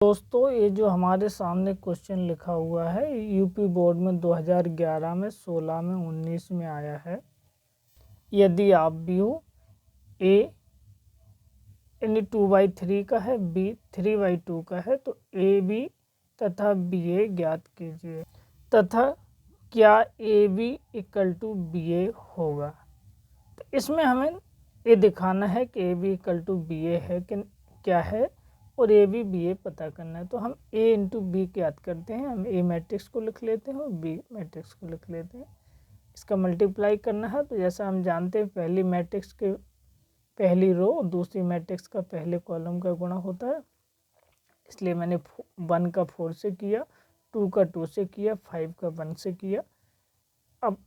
दोस्तों, ये जो हमारे सामने क्वेश्चन लिखा हुआ है यूपी बोर्ड में 2011 में 16 में 19 में आया है। यदि आप भी हो ए यानी 2/3 का है, बी 3/2 का है, तो ए बी तथा बी ए ज्ञात कीजिए तथा क्या A B equal to B A होगा। तो इसमें हमें ये दिखाना है कि A B equal to B A है कि क्या है और ए बी बी ए पता करना है। तो हम ए इंटू बी ज्ञात करते हैं। हम ए मैट्रिक्स को लिख लेते हैं और बी मैट्रिक्स को लिख लेते हैं। इसका मल्टीप्लाई करना है। तो जैसा हम जानते हैं पहली मैट्रिक्स के पहली रो और दूसरी मैट्रिक्स का पहले कॉलम का गुणा होता है, इसलिए मैंने 1 का 4 से किया, 2 का 2 से किया, 5 का 1 से किया। अब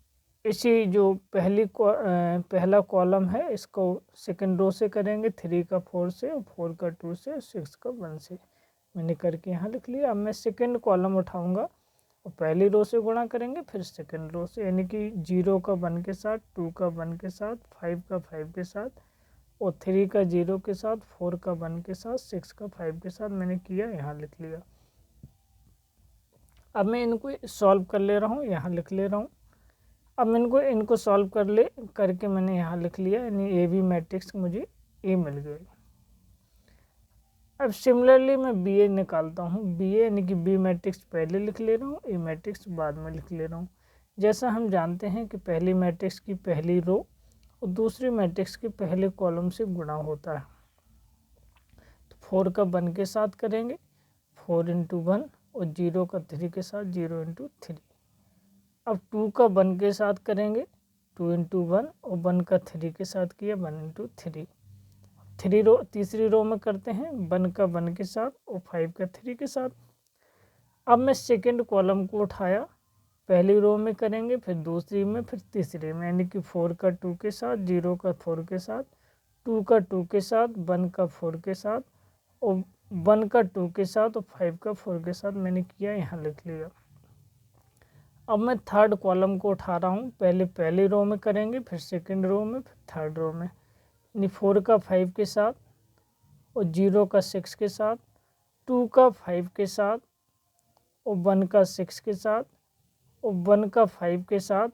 इसी जो पहला कॉलम है इसको सेकंड रो से करेंगे, 3 का 4 से, 4 का 2 से, 6 का 1 से। मैंने करके यहाँ लिख लिया। अब मैं सेकंड कॉलम उठाऊंगा और पहली रो से गुणा करेंगे, फिर सेकंड रो से, यानी कि 0 का 1 के साथ, 2 का 1 के साथ, 5 का 5 के साथ और 3 का 0 के साथ, 4 का 1 के साथ, 6 का 5 के साथ मैंने किया, यहाँ लिख लिया। अब मैं इनको सॉल्व कर ले रहा हूँ, यहाँ लिख ले रहा हूँ। अब मैं इनको सॉल्व करके मैंने यहाँ लिख लिया, यानी ए बी मैट्रिक्स मुझे ए मिल गई। अब सिमिलरली मैं बी ए निकालता हूँ। बी ए यानी कि बी मैट्रिक्स पहले लिख ले रहा हूँ, ए मैट्रिक्स बाद में लिख ले रहा हूँ। जैसा हम जानते हैं कि पहली मैट्रिक्स की पहली रो और दूसरी मैट्रिक्स के पहले कॉलम से गुणा होता है। तो 4 का 1 के साथ करेंगे, 4 इंटू 1 और 0 का 3 के साथ 0 इंटू 3। अब 2 का 1 के साथ करेंगे, 2 इंटू 1 और 1 का 3 के साथ किया, 1 इंटू 3। तीसरी रो में करते हैं 1 का 1 के साथ और 5 का 3 के साथ। अब मैं सेकंड कॉलम को उठाया, पहली रो में करेंगे, फिर दूसरी में, फिर तीसरी में, यानी कि 4 का 2 के साथ, 0 का 4 के साथ, 2 का 2 के साथ, 1 का 4 के साथ और 1 का 2 के साथ और 5 का 4 के साथ मैंने किया, यहाँ लिख लिया। अब मैं थर्ड कॉलम को उठा रहा हूँ। पहले पहली रो में करेंगे, फिर सेकंड रो में, फिर थर्ड रो में, यानी 4 का 5 के साथ और 0 का 6 के साथ, 2 का 5 के साथ और 1 का 6 के साथ और 1 का 5 के साथ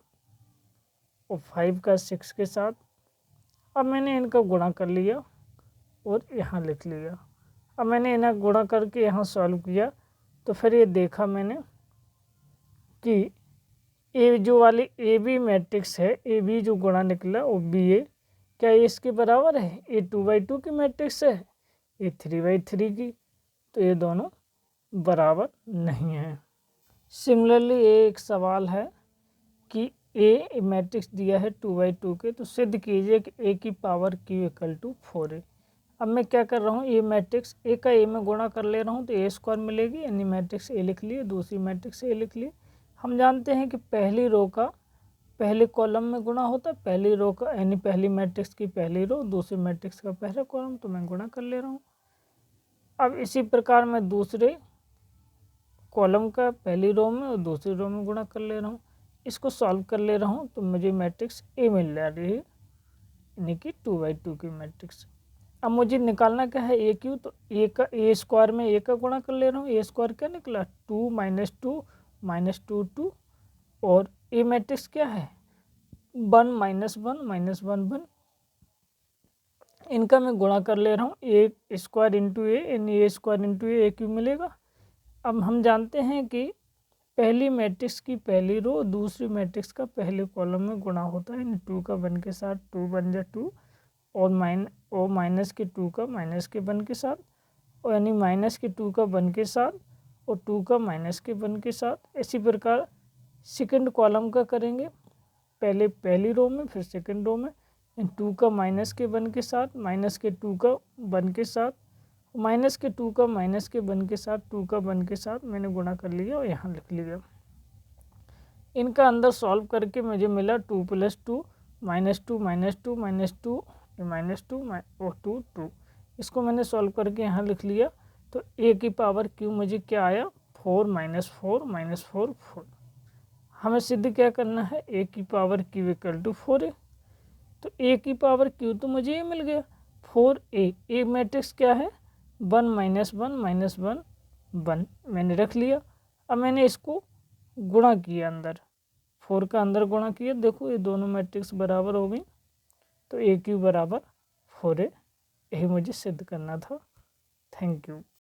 और 5 का 6 के साथ। अब मैंने इनका गुणा कर लिया और यहाँ लिख लिया। अब मैंने इन्हें गुणा करके यहाँ सॉल्व किया, तो फिर ये देखा मैंने कि ए जो वाली ए बी मैट्रिक्स है, ए बी जो गुणा निकला वो बी ए, क्या ये इसके बराबर है? ए 2/2 की मैट्रिक्स है, ए 3/3 की, तो ये दोनों बराबर नहीं है। सिमिलरली एक सवाल है कि ए मैट्रिक्स दिया है 2/2 के, तो सिद्ध कीजिए कि ए की power Q equal to 4a। अब मैं क्या कर रहा हूँ, ए मैट्रिक्स ए का ए में गुणा कर ले रहा हूँ, तो ए स्क्वायर मिलेगी, यानी मैट्रिक्स ए लिख लिए, दूसरी मैट्रिक्स ए लिख लिए। हम जानते हैं कि पहली रो का पहले कॉलम में गुणा होता है, पहली रो का यानी पहली मैट्रिक्स की पहली रो, दूसरी मैट्रिक्स का पहला कॉलम, तो मैं गुणा कर ले रहा हूँ। अब इसी प्रकार मैं दूसरे कॉलम का पहली रो में और दूसरी रो में गुणा कर ले रहा हूँ। इसको सॉल्व कर ले रहा हूँ, तो मुझे मैट्रिक्स ए मिल रही है, यानी कि 2/2 की मैट्रिक्स। अब मुझे निकालना क्या है, ए क्यू, तो ए का ए स्क्वायर में ए का गुणा कर ले रहा हूँ। ए स्क्वायर क्या निकला, 2 - 2 - 2 2, और ए मैट्रिक्स क्या है, 1 - 1 - 1 1। इनका मैं गुणा कर ले रहा हूँ, ए स्क्वायर इंटू ए, यानी ए स्क्वायर इंटू ए क्यू मिलेगा। अब हम जानते हैं कि पहली मैट्रिक्स की पहली रो दूसरी मैट्रिक्स का पहले कॉलम में गुणा होता है, यानी 2 का 1 के साथ 2 1 जा 2 और माइनस के 2 का माइनस के 1 के साथ, और यानी माइनस के 2 का 1 के साथ और 2 का माइनस के 1 के साथ। इसी प्रकार सेकंड कॉलम का करेंगे, पहले पहली रो में फिर सेकंड रो में, 2 का माइनस के 1 के साथ, माइनस के 2 का 1 के साथ, माइनस के 2 का माइनस के 1 के साथ, 2 का 1 के साथ मैंने गुणा कर लिया और यहाँ लिख लिया। इनका अंदर सॉल्व करके मुझे मिला 2 + 2 - 2 - 2 - 2 -2 और 2 2। इसको मैंने सॉल्व करके यहाँ लिख लिया। तो ए की पावर क्यू मुझे क्या आया, 4 - 4 - 4 4। हमें सिद्ध क्या करना है, ए की power Q equal to 4a। तो ए की पावर क्यू तो मुझे ये मिल गया 4a। ए मैट्रिक्स क्या है, 1 - 1 - 1 1 मैंने रख लिया। अब मैंने इसको गुणा किया, अंदर 4 का अंदर गुणा किया, देखो ये दोनों मैट्रिक्स बराबर हो गई, तो ए क्यू बराबर 4A, यही मुझे सिद्ध करना था। Thank you.